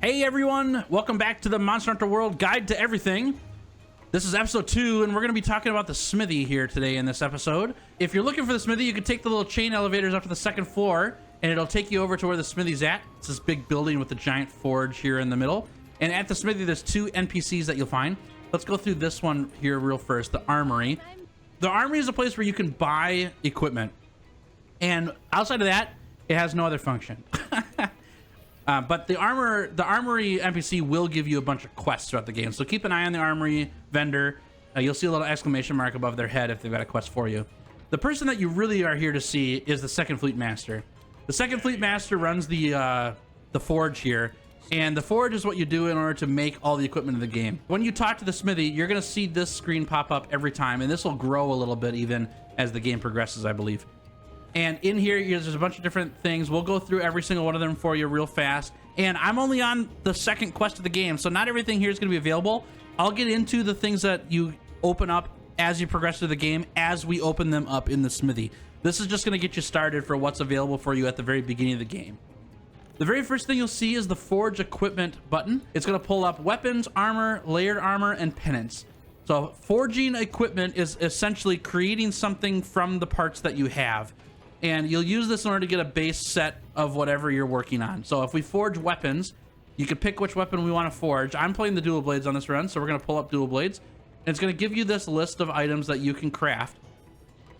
Hey everyone, welcome back to the Monster Hunter World Guide to Everything. This is episode 2, and we're going to be talking about the Smithy here today in this episode. If you're looking for the Smithy, you can take the little chain elevators up to the second floor, and it'll take you over to where the Smithy's at. It's this big building with the giant forge here in the middle. And at the Smithy, there's 2 NPCs that you'll find. Let's go through this one here real first, the Armory. The Armory is a place where you can buy equipment. And outside of that, it has no other function. But the Armory NPC will give you a bunch of quests throughout the game. So keep an eye on the Armory vendor. You'll see a little exclamation mark above their head if they've got a quest for you. The person that you really are here to see is the Second Fleet Master. The Second Fleet Master runs the forge here. And the forge is what you do in order to make all the equipment in the game. When you talk to the Smithy, you're going to see this screen pop up every time. And this will grow a little bit even as the game progresses, I believe. And in here, there's a bunch of different things. We'll go through every single one of them for you real fast. And I'm only on the second quest of the game, so not everything here is going to be available. I'll get into the things that you open up as you progress through the game, as we open them up in the Smithy. This is just going to get you started for what's available for you at the very beginning of the game. The very first thing you'll see is the Forge Equipment button. It's going to pull up weapons, armor, layered armor, and penance. So forging equipment is essentially creating something from the parts that you have. And you'll use this in order to get a base set of whatever you're working on. So if we forge weapons, you can pick which weapon we want to forge. I'm playing the dual blades on this run, so we're going to pull up dual blades. And it's going to give you this list of items that you can craft.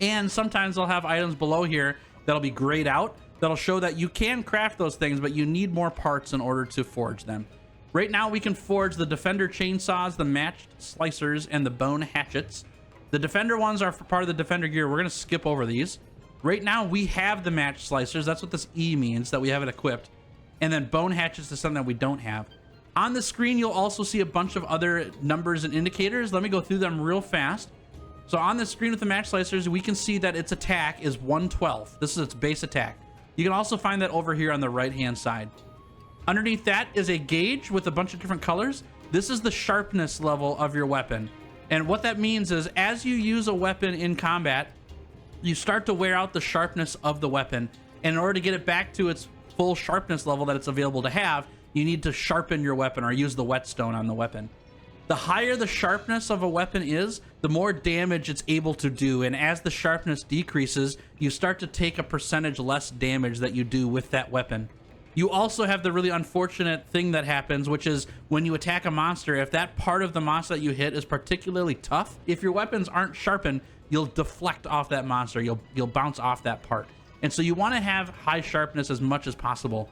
And sometimes they'll have items below here that'll be grayed out. That'll show that you can craft those things, but you need more parts in order to forge them. Right now, we can forge the Defender chainsaws, the matched slicers, and the bone hatchets. The Defender ones are part of the Defender gear. We're going to skip over these. Right now, we have the match slicers. That's what this E means, that we have it equipped. And then bone hatchets is something that we don't have. On the screen, you'll also see a bunch of other numbers and indicators. Let me go through them real fast. So on the screen with the match slicers, we can see that its attack is 1/12. This is its base attack. You can also find that over here on the right-hand side. Underneath that is a gauge with a bunch of different colors. This is the sharpness level of your weapon. And what that means is as you use a weapon in combat, you start to wear out the sharpness of the weapon. And in order to get it back to its full sharpness level that it's available to have, you need to sharpen your weapon or use the whetstone on the weapon. The higher the sharpness of a weapon is, the more damage it's able to do. And as the sharpness decreases, you start to take a percentage less damage that you do with that weapon. You also have the really unfortunate thing that happens, which is when you attack a monster, if that part of the monster that you hit is particularly tough, if your weapons aren't sharpened, you'll deflect off that monster. You'll bounce off that part. And so you want to have high sharpness as much as possible.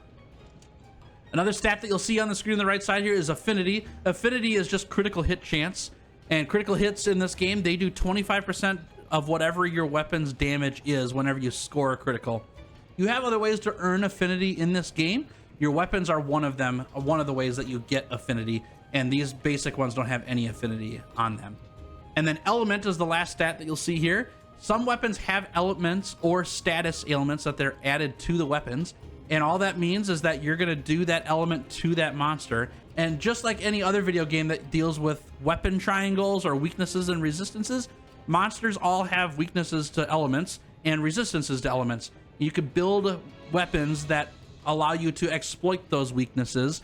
Another stat that you'll see on the screen on the right side here is affinity. Affinity is just critical hit chance. And critical hits in this game, they do 25% of whatever your weapon's damage is whenever you score a critical. You have other ways to earn affinity in this game. Your weapons are one of them, one of the ways that you get affinity. And these basic ones don't have any affinity on them. And then element is the last stat that you'll see here. Some weapons have elements or status ailments that they're added to the weapons. And all that means is that you're going to do that element to that monster. And just like any other video game that deals with weapon triangles or weaknesses and resistances, monsters all have weaknesses to elements and resistances to elements. You could build weapons that allow you to exploit those weaknesses,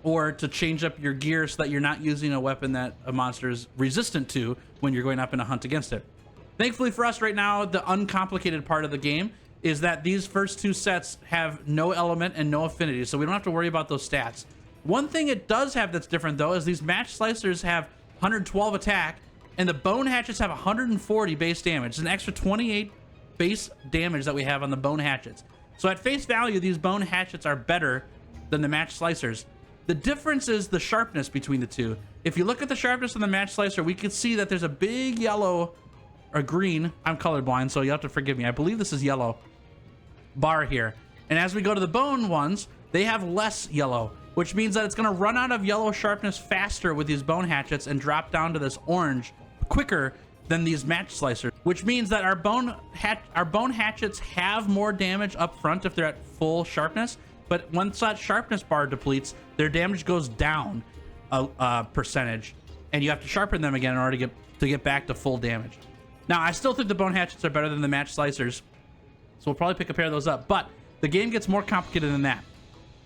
or to change up your gear so that you're not using a weapon that a monster is resistant to when you're going up in a hunt against it. Thankfully for us right now, the uncomplicated part of the game is that these first 2 sets have no element and no affinity, so we don't have to worry about those stats. One thing it does have that's different though is these match slicers have 112 attack, and the bone hatchets have 140 base damage. It's an extra 28 base damage that we have on the bone hatchets. So at face value, these bone hatchets are better than the match slicers. The difference is the sharpness between the two. If you look at the sharpness on the match slicer, we can see that there's a big yellow or green, I'm colorblind, so you have to forgive me, I believe this is yellow, bar here. And as we go to the bone ones, they have less yellow, which means that it's going to run out of yellow sharpness faster with these bone hatchets and drop down to this orange quicker than these match slicers, which means that our bone hatchets have more damage up front if they're at full sharpness. But once that sharpness bar depletes, their damage goes down a percentage, and you have to sharpen them again in order to get back to full damage. Now, I still think the bone hatchets are better than the match slicers, so we'll probably pick a pair of those up. But the game gets more complicated than that,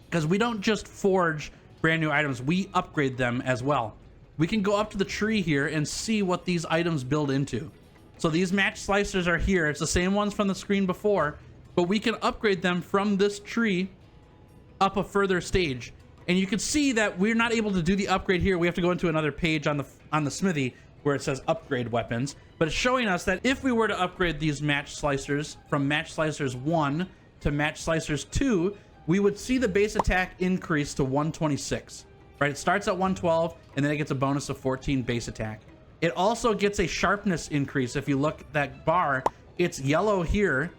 because we don't just forge brand new items, we upgrade them as well. We can go up to the tree here and see what these items build into. So these match slicers are here. It's the same ones from the screen before, but we can upgrade them from this tree up a further stage. And you can see that we're not able to do the upgrade here. We have to go into another page on the Smithy where it says upgrade weapons, but it's showing us that if we were to upgrade these match slicers from match slicers 1 to match slicers 2, we would see the base attack increase to 126, right? It starts at 112 and then it gets a bonus of 14 base attack. It also gets a sharpness increase. If you look at that bar, it's yellow here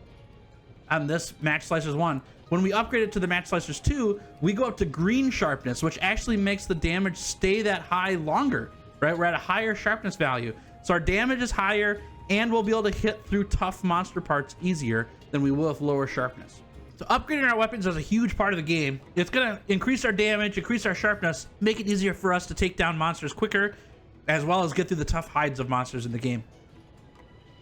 on this match slicers 1. When we upgrade it to the match slicers 2, we go up to green sharpness, which actually makes the damage stay that high longer, right? We're at a higher sharpness value. So our damage is higher and we'll be able to hit through tough monster parts easier than we will with lower sharpness. So upgrading our weapons is a huge part of the game. It's gonna increase our damage, increase our sharpness, make it easier for us to take down monsters quicker, as well as get through the tough hides of monsters in the game.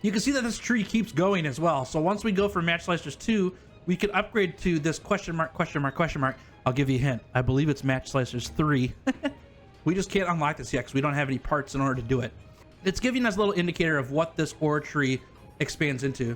You can see that this tree keeps going as well. So once we go for match slicers 2, we can upgrade to this question mark, question mark, question mark. I'll give you a hint. I believe it's match slicers 3. We just can't unlock this yet because we don't have any parts in order to do it. It's giving us a little indicator of what this ore tree expands into.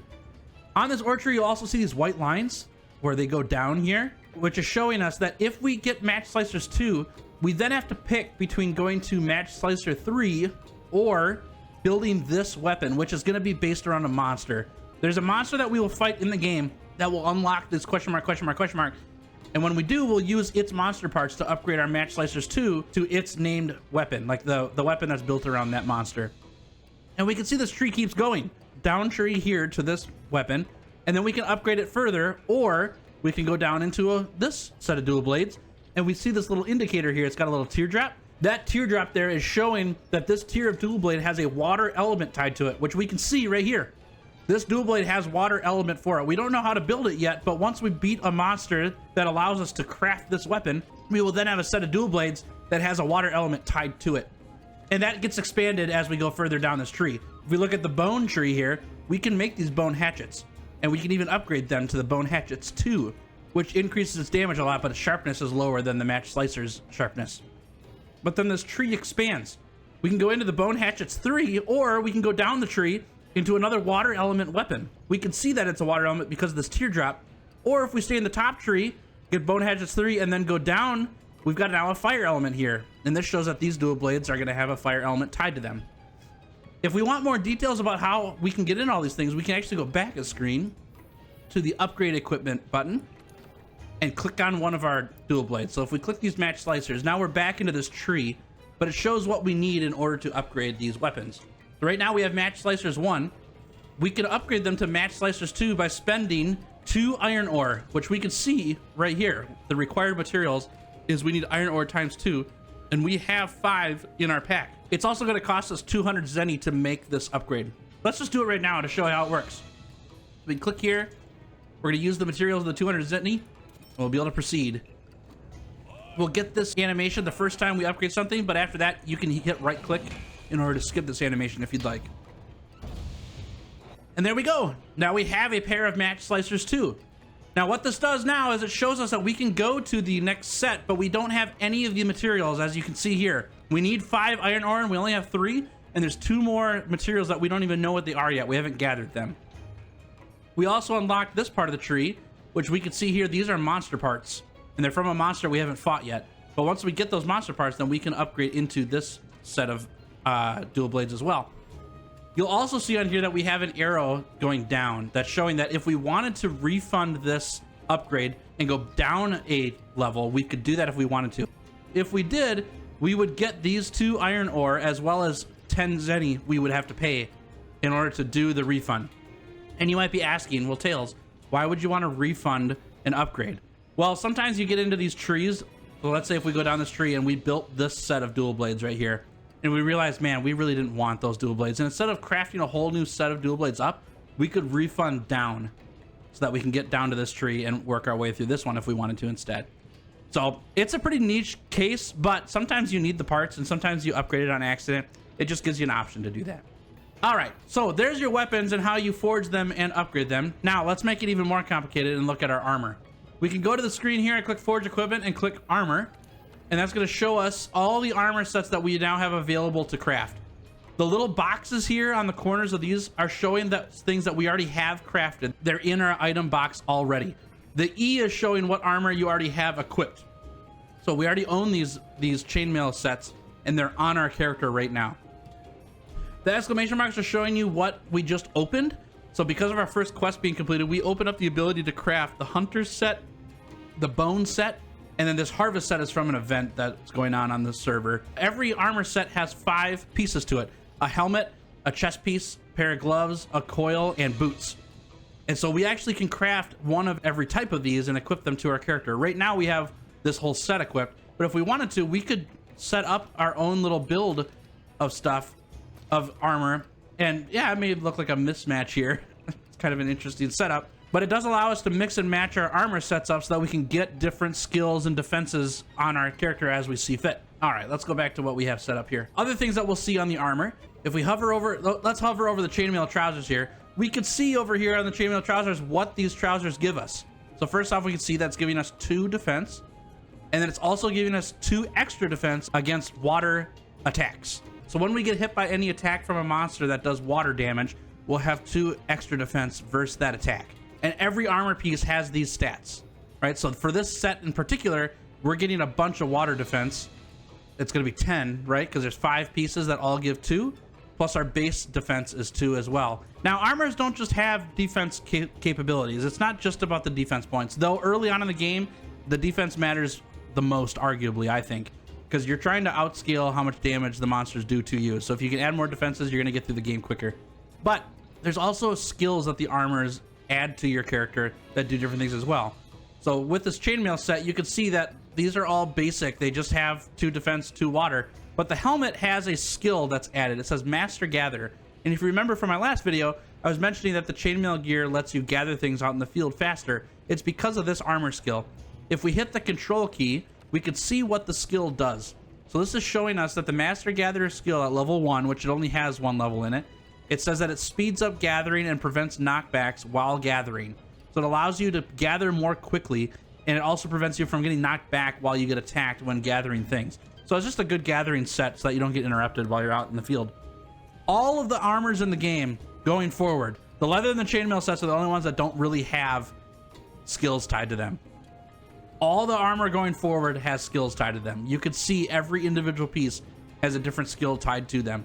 On this ore tree, you'll also see these white lines where they go down here, which is showing us that if we get match slicers 2, we then have to pick between going to match slicer 3 or building this weapon, which is going to be based around a monster. There's a monster that we will fight in the game that will unlock this question mark, question mark, question mark. And when we do, we'll use its monster parts to upgrade our match slicers 2 to its named weapon, like the weapon that's built around that monster. And we can see this tree keeps going down tree here to this weapon, and then we can upgrade it further, or we can go down into this set of dual blades, and we see this little indicator here. It's got a little teardrop. That teardrop there is showing that this tier of dual blade has a water element tied to it, which we can see right here. This dual blade has water element for it. We don't know how to build it yet, but once we beat a monster that allows us to craft this weapon, we will then have a set of dual blades that has a water element tied to it. And that gets expanded as we go further down this tree. If we look at the bone tree here, we can make these bone hatchets, and we can even upgrade them to the bone hatchets 2, which increases its damage a lot, but its sharpness is lower than the match slicer's sharpness. But then this tree expands. We can go into the bone hatchets 3, or we can go down the tree into another water element weapon. We can see that it's a water element because of this teardrop. Or if we stay in the top tree, get bone hatchets 3, and then go down, we've got now a fire element here. And this shows that these dual blades are gonna have a fire element tied to them. If we want more details about how we can get in all these things, we can actually go back a screen to the upgrade equipment button and click on one of our dual blades. So if we click these match slicers, now we're back into this tree, but it shows what we need in order to upgrade these weapons. So right now we have match slicers 1. We can upgrade them to match slicers 2 by spending 2 iron ore, which we can see right here. The required materials is we need iron ore times 2, and we have 5 in our pack. It's also going to cost us 200 zenny to make this upgrade. Let's just do it right now to show you how it works. We click here. We're going to use the materials of the 200 zenny, and we'll be able to proceed. We'll get this animation the first time we upgrade something, but after that, you can hit right click in order to skip this animation if you'd like. And there we go. Now we have a pair of match slicers 2. Now what this does now is it shows us that we can go to the next set, but we don't have any of the materials, as you can see here. We need 5 iron ore and we only have 3, and there's 2 more materials that we don't even know what they are yet. We haven't gathered them. We also unlocked this part of the tree, which we can see here. These are monster parts, and they're from a monster we haven't fought yet. But once we get those monster parts, then we can upgrade into this set of dual blades as well. You'll also see on here that we have an arrow going down that's showing that if we wanted to refund this upgrade and go down a level, we could do that if we wanted to. If we did, we would get these 2 iron ore as well as 10 zenny we would have to pay in order to do the refund. And you might be asking, well, Tails, why would you want to refund an upgrade? Well, sometimes you get into these trees. So let's say if we go down this tree and we built this set of dual blades right here, and we realized, man, we really didn't want those dual blades. And instead of crafting a whole new set of dual blades up, we could refund down so that we can get down to this tree and work our way through this one if we wanted to instead. So it's a pretty niche case, but sometimes you need the parts and sometimes you upgrade it on accident. It just gives you an option to do that. All right, so there's your weapons and how you forge them and upgrade them. Now let's make it even more complicated and look at our armor. We can go to the screen here and click Forge Equipment and click Armor. and that's going to show us all the armor sets that we now have available to craft. The little boxes here on the corners of these are showing that things that we already have crafted. They're in our item box already. The E is showing what armor you already have equipped. So we already own these chainmail sets, and they're on our character right now. The exclamation marks are showing you what we just opened. So because of our first quest being completed, we open up the ability to craft the hunter set, the bone set, and then this harvest set is from an event that's going on the server. Every armor set has 5 pieces to it: a helmet, a chest piece, pair of gloves, a coil, and boots. And so we actually can craft one of every type of these and equip them to our character. Right now we have this whole set equipped, but if we wanted to, we could set up our own little build of stuff, of armor. And yeah, it may look like a mismatch here. It's kind of an interesting setup, but it does allow us to mix and match our armor sets up so that we can get different skills and defenses on our character as we see fit. All right, let's go back to what we have set up here. Other things that we'll see on the armor, if we hover over, let's hover over the chainmail trousers here. We could see over here on the chainmail trousers what these trousers give us. So first off, we can see that's giving us 2 defense, and then it's also giving us 2 extra defense against water attacks. So when we get hit by any attack from a monster that does water damage, we'll have 2 extra defense versus that attack. And every armor piece has these stats, right? So for this set in particular, we're getting a bunch of water defense. It's going to be 10, right? Because there's 5 pieces that all give 2, plus our base defense is 2 as well. Now, armors don't just have defense capabilities. It's not just about the defense points, though early on in the game, the defense matters the most, arguably, I think, because you're trying to outscale how much damage the monsters do to you. So if you can add more defenses, you're going to get through the game quicker. But there's also skills that the armors add to your character that do different things as well. So with this chainmail set, you can see that these are all basic. They just have 2 defense, 2 water. But the helmet has a skill that's added. It says Master Gather. And if you remember from my last video, I was mentioning that the chainmail gear lets you gather things out in the field faster. It's because of this armor skill. If we hit the control key, we could see what the skill does. So this is showing us that the Master Gatherer skill at level 1, which it only has 1 level in it, it says that it speeds up gathering and prevents knockbacks while gathering. So it allows you to gather more quickly, and it also prevents you from getting knocked back while you get attacked when gathering things. So it's just a good gathering set so that you don't get interrupted while you're out in the field. All of the armors in the game going forward, the leather and the chainmail sets are the only ones that don't really have skills tied to them. All the armor going forward has skills tied to them. You could see every individual piece has a different skill tied to them.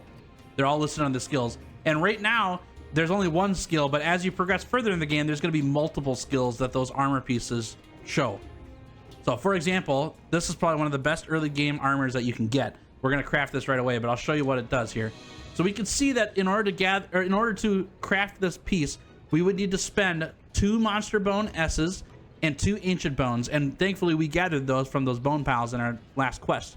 They're all listed on the skills. And right now, there's only 1 skill, but as you progress further in the game, there's going to be multiple skills that those armor pieces show. So for example, this is probably one of the best early game armors that you can get. We're going to craft this right away, but I'll show you what it does here. So we can see that in order to craft this piece, we would need to spend 2 monster bone S's and 2 ancient bones, and thankfully we gathered those from those bone piles in our last quest.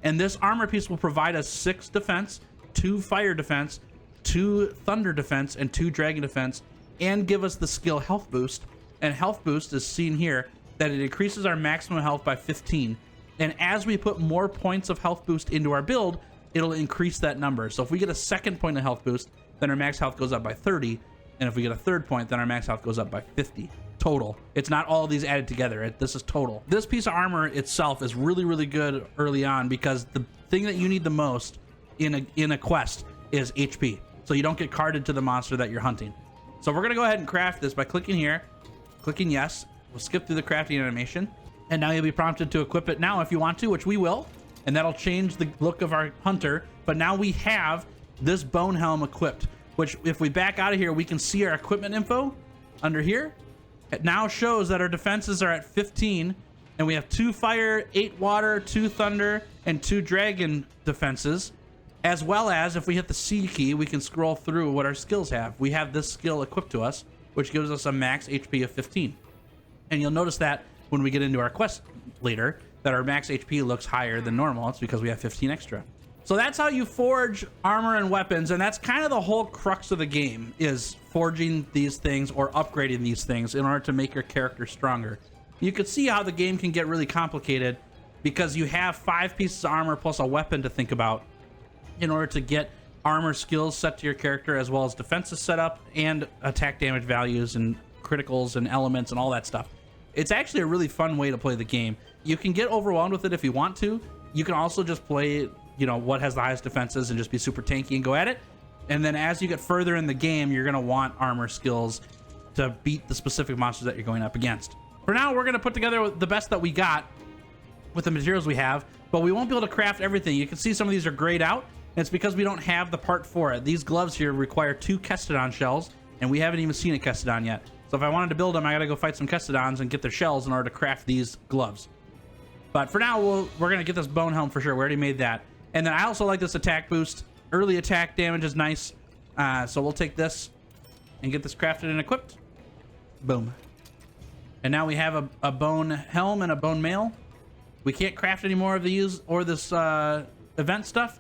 And this armor piece will provide us 6 defense, 2 fire defense, 2 thunder defense, and 2 dragon defense, and give us the skill health boost. And health boost is seen here that it increases our maximum health by 15, and as we put more points of health boost into our build, it'll increase that number. So if we get a 2nd point of health boost, then our max health goes up by 30, and if we get a 3rd point, then our max health goes up by 50 total. It's not all of these added together. This is total. This piece of armor itself is really, really good early on, because the thing that you need the most in a quest is HP, so you don't get carded to the monster that you're hunting. So we're gonna go ahead and craft this by clicking here, clicking yes. We'll skip through the crafting animation, and now you'll be prompted to equip it now if you want to, which we will, and that'll change the look of our hunter. But now we have this bone helm equipped, which if we back out of here, we can see our equipment info under here. It now shows that our defenses are at 15, and we have 2 fire, 8 water, 2 thunder, and 2 dragon defenses. As well as if we hit the C key, we can scroll through what our skills have. We have this skill equipped to us, which gives us a max HP of 15. And you'll notice that when we get into our quest later, that our max HP looks higher than normal. It's because we have 15 extra. So that's how you forge armor and weapons, and that's kind of the whole crux of the game, is forging these things or upgrading these things in order to make your character stronger. You can see how the game can get really complicated because you have 5 pieces of armor plus a weapon to think about in order to get armor skills set to your character, as well as defenses set up and attack damage values and criticals and elements and all that stuff. It's actually a really fun way to play the game. You can get overwhelmed with it if you want to. You can also just play, you know, what has the highest defenses and just be super tanky and go at it. And then as you get further in the game, you're going to want armor skills to beat the specific monsters that you're going up against. For now, we're going to put together the best that we got with the materials we have, but we won't be able to craft everything. You can see some of these are grayed out, and it's because we don't have the part for it. These gloves here require 2 Kestodon shells, and we haven't even seen a Kestodon yet. So if I wanted to build them, I got to go fight some Kestodons and get their shells in order to craft these gloves. But for now, we're going to get this bone helm for sure. We already made that. And then I also like this attack boost. Early attack damage is nice. So we'll take this and get this crafted and equipped. Boom. And now we have a bone helm and a bone mail. We can't craft any more of these or this event stuff.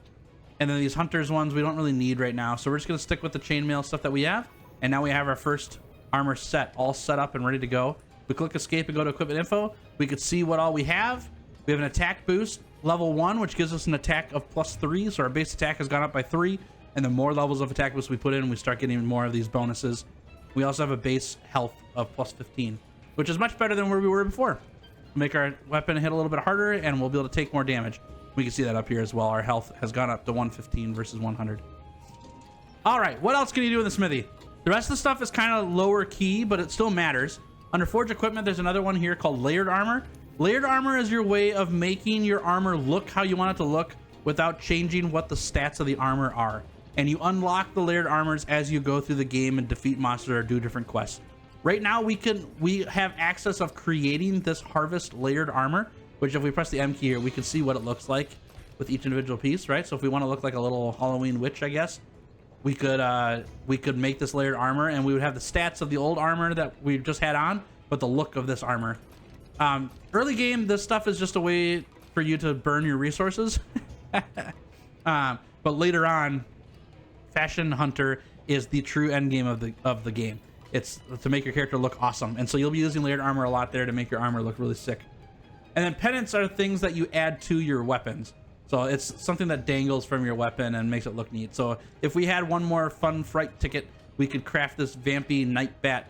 And then these hunters ones we don't really need right now. So we're just going to stick with the chainmail stuff that we have. And now we have our first armor set all set up and ready to go. We click escape and go to equipment info. We could see what all we have. We have an attack boost, level 1, which gives us an attack of +3. So our base attack has gone up by 3. And the more levels of attack boost we put in, we start getting more of these bonuses. We also have a base health of +15, which is much better than where we were before. Make our weapon hit a little bit harder, and we'll be able to take more damage. We can see that up here as well. Our health has gone up to 115 versus 100. All right, what else can you do in the smithy? The rest of the stuff is kind of lower key, but it still matters. Under Forge Equipment, there's another one here called Layered Armor. Layered Armor is your way of making your armor look how you want it to look without changing what the stats of the armor are. And you unlock the layered armors as you go through the game and defeat monsters or do different quests. Right now, we have access of creating this harvest layered armor, which if we press the M key here, we can see what it looks like with each individual piece, right? So if we want to look like a little Halloween witch, I guess, we could make this layered armor, and we would have the stats of the old armor that we just had on, but the look of this armor. Early game, this stuff is just a way for you to burn your resources. But later on, Fashion Hunter is the true end game of the game. It's to make your character look awesome, and so you'll be using layered armor a lot there to make your armor look really sick. And then pendants are things that you add to your weapons. So it's something that dangles from your weapon and makes it look neat. So if we had one more fun fright ticket, we could craft this vampy night bat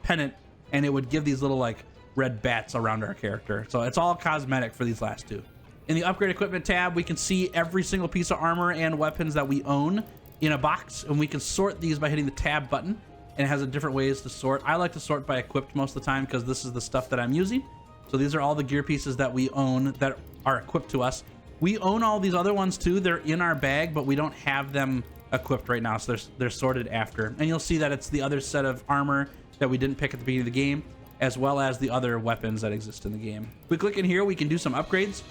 pennant, and it would give these little like red bats around our character. So it's all cosmetic for these last two. In the upgrade equipment tab, we can see every single piece of armor and weapons that we own in a box, and we can sort these by hitting the tab button, and it has a different ways to sort. I like to sort by equipped most of the time because this is the stuff that I'm using. So these are all the gear pieces that we own that are equipped to us. We own all these other ones too. They're in our bag, but we don't have them equipped right now, so they're sorted after. And you'll see that it's the other set of armor that we didn't pick at the beginning of the game, as well as the other weapons that exist in the game. If we click in here, we can do some upgrades.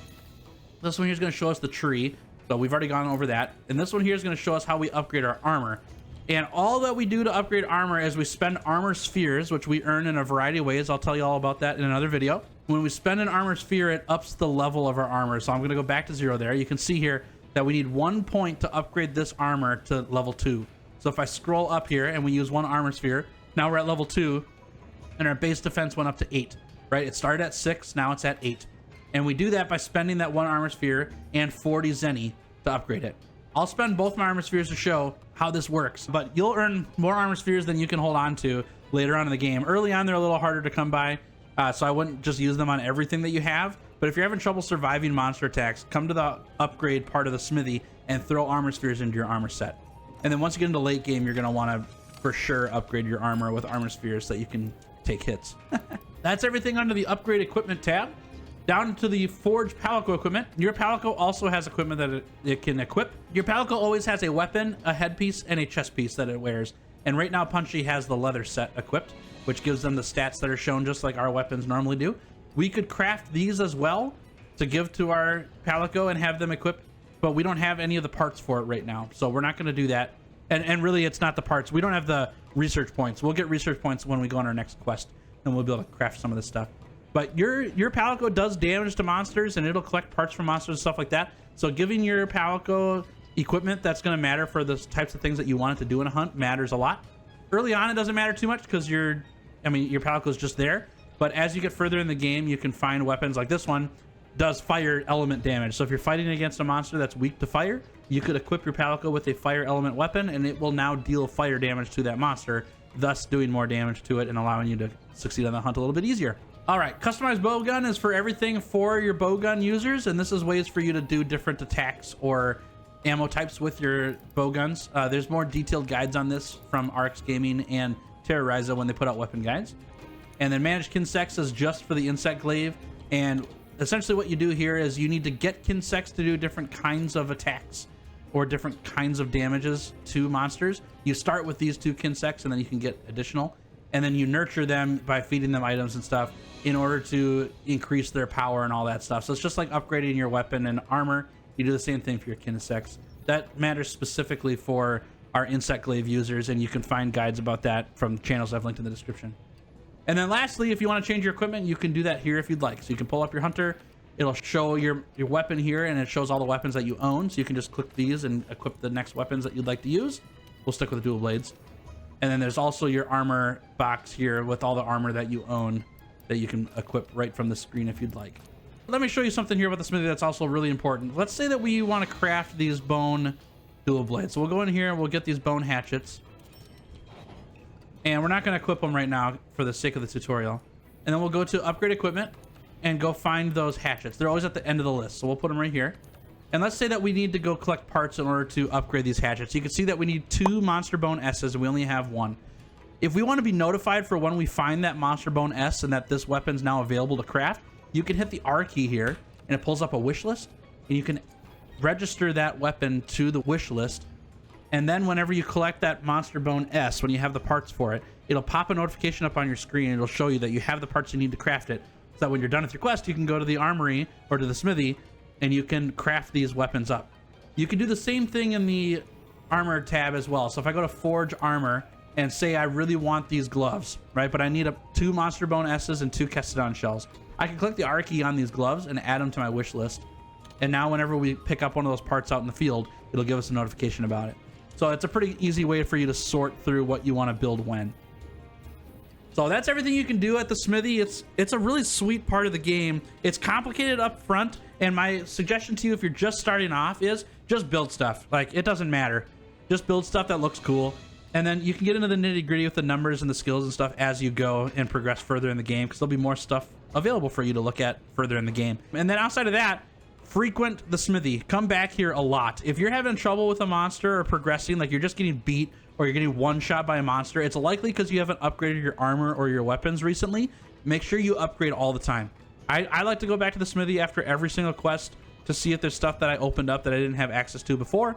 This one here is going to show us the tree, so we've already gone over that. And this one here is going to show us how we upgrade our armor. And all that we do to upgrade armor is we spend armor spheres, which we earn in a variety of ways. I'll tell you all about that in another video. When we spend an armor sphere, it ups the level of our armor. So I'm going to go back to 0 there. You can see here that we need 1 point to upgrade this armor to level 2. So if I scroll up here and we use 1 armor sphere, now we're at level 2, and our base defense went up to 8, right? It started at 6, now it's at 8. And we do that by spending that 1 armor sphere and 40 zenny to upgrade it. I'll spend both my armor spheres to show how this works, but you'll earn more armor spheres than you can hold on to later on in the game. Early on, they're a little harder to come by, so I wouldn't just use them on everything that you have. But if you're having trouble surviving monster attacks, come to the upgrade part of the smithy and throw armor spheres into your armor set. And then once you get into late game, you're going to want to for sure upgrade your armor with armor spheres so that you can take hits. That's everything under the upgrade equipment tab. Down to the Forge Palico equipment. Your Palico also has equipment that it can equip. Your Palico always has a weapon, a headpiece, and a chest piece that it wears. And right now, Punchy has the leather set equipped, which gives them the stats that are shown just like our weapons normally do. We could craft these as well to give to our Palico and have them equipped, but we don't have any of the parts for it right now. So we're not going to do that. And really, it's not the parts. We don't have the research points. We'll get research points when we go on our next quest, and we'll be able to craft some of this stuff. But your Palico does damage to monsters, and it'll collect parts from monsters and stuff like that. So giving your Palico equipment that's going to matter for the types of things that you want it to do in a hunt matters a lot. Early on, it doesn't matter too much because your Palico is just there. But as you get further in the game, you can find weapons like this one does fire element damage. So if you're fighting against a monster that's weak to fire, you could equip your Palico with a fire element weapon, and it will now deal fire damage to that monster, thus doing more damage to it and allowing you to succeed on the hunt a little bit easier. All right, customized bowgun is for everything for your bowgun users, and this is ways for you to do different attacks or ammo types with your bowguns. There's more detailed guides on this from RX Gaming and Terroriza when they put out weapon guides. And then managed kinsects is just for the insect glaive, and essentially what you do here is you need to get kinsects to do different kinds of attacks or different kinds of damages to monsters. You start with these 2 kinsects, and then you can get additional, and then you nurture them by feeding them items and stuff in order to increase their power and all that stuff. So it's just like upgrading your weapon and armor. You do the same thing for your kinsects. That matters specifically for our insect glaive users, and you can find guides about that from channels I've linked in the description. And then lastly, if you want to change your equipment, you can do that here if you'd like. So you can pull up your hunter, it'll show your weapon here, and it shows all the weapons that you own. So you can just click these and equip the next weapons that you'd like to use. We'll stick with the dual blades. And then there's also your armor box here with all the armor that you own that you can equip right from the screen if you'd like. Let me show you something here about the smithy that's also really important. Let's say that we want to craft these bone dual blades. So we'll go in here and we'll get these bone hatchets. And we're not going to equip them right now for the sake of the tutorial. And then we'll go to upgrade equipment and go find those hatchets. They're always at the end of the list. So we'll put them right here. And let's say that we need to go collect parts in order to upgrade these hatchets. You can see that we need 2 monster bone S's and we only have 1. If we want to be notified for when we find that monster bone S and that this weapon's now available to craft, you can hit the R key here and it pulls up a wish list, and you can register that weapon to the wish list. And then whenever you collect that monster bone S, when you have the parts for it, it'll pop a notification up on your screen, and it'll show you that you have the parts you need to craft it, so that when you're done with your quest, you can go to the armory or to the smithy and you can craft these weapons up. You can do the same thing in the armor tab as well. So if I go to forge armor and say I really want these gloves, right, but I need 2 monster bone S's and 2 Kestodon shells, I can click the R key on these gloves and add them to my wish list. And now whenever we pick up one of those parts out in the field, it'll give us a notification about it. So it's a pretty easy way for you to sort through what you want to build when. So that's everything you can do at the smithy. It's a really sweet part of the game. It's complicated up front, and my suggestion to you if you're just starting off is just build stuff. Like, it doesn't matter. Just build stuff that looks cool. And then you can get into the nitty-gritty with the numbers and the skills and stuff as you go and progress further in the game, because there'll be more stuff available for you to look at further in the game. And then outside of that, frequent the smithy. Come back here a lot. If you're having trouble with a monster or progressing, like you're just getting beat or you're getting one shot by a monster, it's likely because you haven't upgraded your armor or your weapons recently. Make sure you upgrade all the time. I like to go back to the smithy after every single quest to see if there's stuff that I opened up that I didn't have access to before.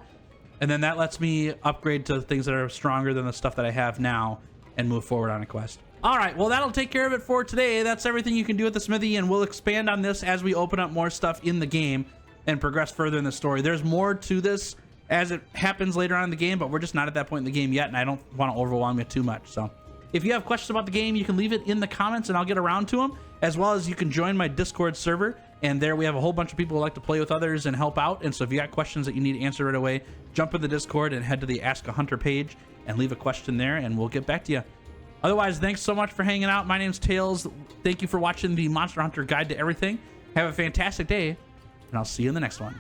And then that lets me upgrade to things that are stronger than the stuff that I have now and move forward on a quest. All right, well, that'll take care of it for today. That's everything you can do at the smithy, and we'll expand on this as we open up more stuff in the game and progress further in the story. There's more to this as it happens later on in the game, but we're just not at that point in the game yet, and I don't want to overwhelm you too much. So if you have questions about the game, you can leave it in the comments and I'll get around to them, as well as you can join my Discord server, and there we have a whole bunch of people who like to play with others and help out. And so if you got questions that you need answered right away, jump in the Discord and head to the Ask a Hunter page and leave a question there, and we'll get back to you. Otherwise, thanks so much for hanging out. My name's Tails. Thank you for watching the Monster Hunter Guide to Everything. Have a fantastic day, and I'll see you in the next one.